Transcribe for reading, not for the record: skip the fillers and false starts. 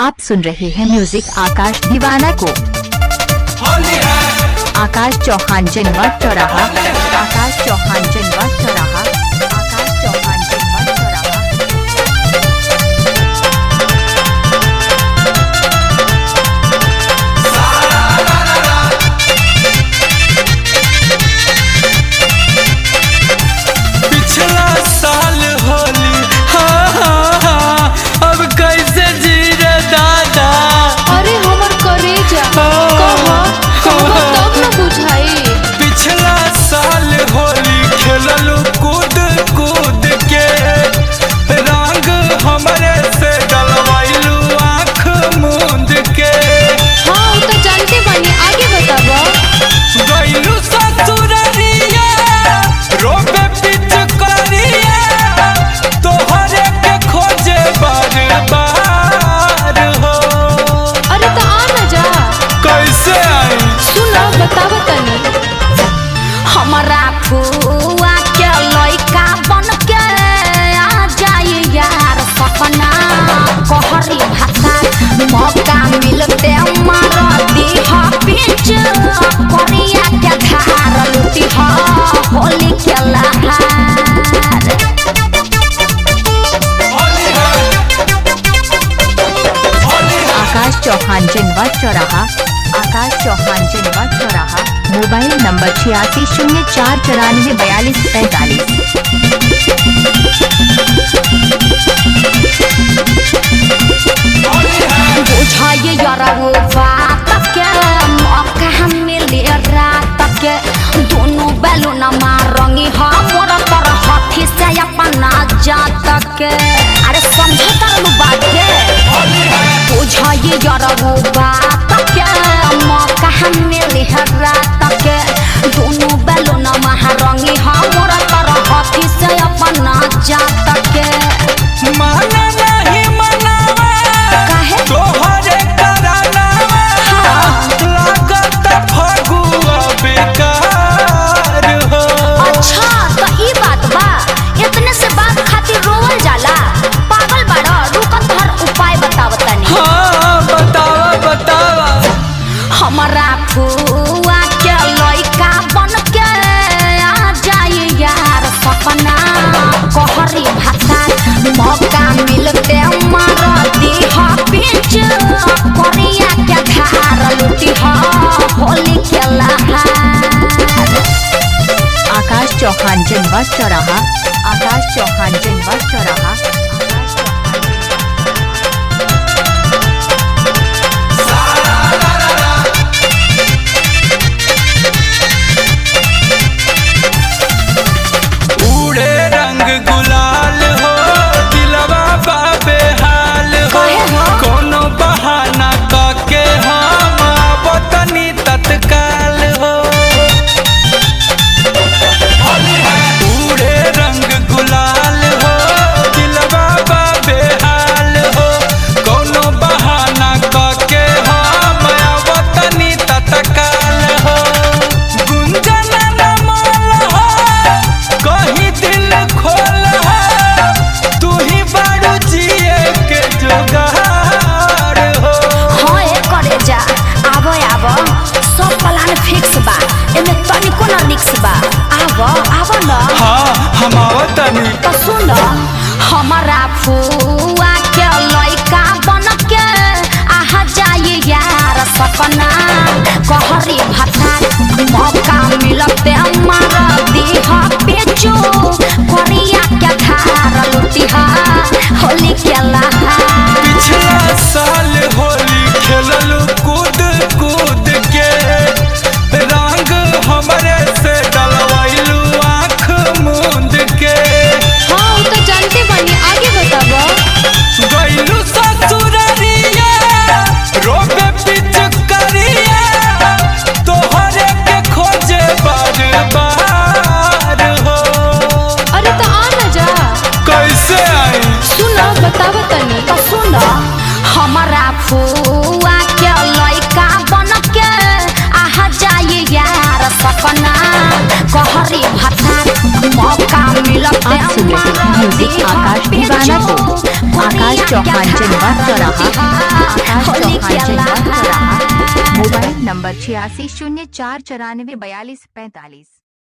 आप सुन रहे हैं म्यूजिक आकाश दीवाना को। आकाश चौहान जनवा चौराहा, आकाश चौहान जनवा चौराहा, आकाश चौहान जनवा चौराहा। पिछला साल होली अब कैसे जी रे दादा। अरे हमर करेजा तब न बुझाई। पिछला साल होली खेललू कूद कूद के, रंग हमरे से डलवाइलू आँख मूंद के। हाँ वो तो जानते बानी, आगे बताबो। गइलू ससुररिया रोबे पिचकारिया, तोहरे के खोजे बार बार हो। अरे तो आ ना जा। कैसे आई सुनो बताबो तनी। हमरा फुआ के लइका बन के आ जाए यार सपना कहरी भाषा, मौका मिलते मार दीह पिच करिया के धार लुटी होली के लहार। आकाश चौहान जनवा चौराहा, आकाश चौहान जनवा चौराहा। Mobile number 8604944245। बुझाइए यार वो बात के मौका मिले रात के, दोनों बैलून मारंगी हमर तरह हाथी से अपना जात के। अरे समझो तरलू बात के। बुझाइए यार वो बात के मौका मिले रात के, दोनों बैलून मारंगी हमर तरह हाथी से अपना जात के। माना नहीं मनावा काहे? तोहरे करानावा, लागत फगुआ बेकार हो। अच्छा तो ई बात बा, इतने से बात खातिर रोवल जाला। पागल बाड़ा, रुकत हर उपाय बतावतनी। हाँ बतावा बतावा। हमरा फुआ के लइका बन के आ जाए यार सपना कहरी भाषा, मौका मिलते मार दीह पिच करिया के धार लुटी होली के लहार। आकाश चौहान जनवा चौराहा, आकाश चौहान जनवा चौराहा, आकाश चौहान। उड़े रंग गुलाल हो, दिलवा बाबे हाल हो। काहे हो? कोनो बहाना काके हम आवतनी तत्काल हो। उड़े रंग गुलाल हो, दिलवा बाबे हाल हो। कोनो बहाना काके हम आवतनी तत्काल हो। गुंजन न माल हो, कहीं दिल खोल है, तू ही बारू जिए के जुगाड़ हो। हाँ ए करे जा, आबो आबो सब प्लान फिक्स बा, एमे तनिको न रिक्स बा। आबो आबो न। हाँ हम आवतनी। तो सुन, हमारा फुआ के लइका बन के आ जाए यार सपना कहरी भाषा, मौका मिलते मार दीह पेचो करिया के धार लुटी होली के लहार। पिछला साल होली खेललू कूद कूद के, रंग हमरे से डलवाइलू आँख मूंद के। हाँ वो तो जानते बानी, आगे बताबो। गइलू ससुररिया रोबे पिचकारिया, तोहरे के खोजे बार बार हो। अरे तो आ ना जा। कैसे आई सुनो बताबो तनी। तो सुन, हमारा फुआ के लइका बन के आ जाए यार सपना कहरी भाषा, मौका मिलते आप सुन रहे हैं म्यूजिक आकाश दीवाना को। आकाश चौहान जनवा चौराहा। चौहान जनपद चौराहा। Mobile number 8604944245।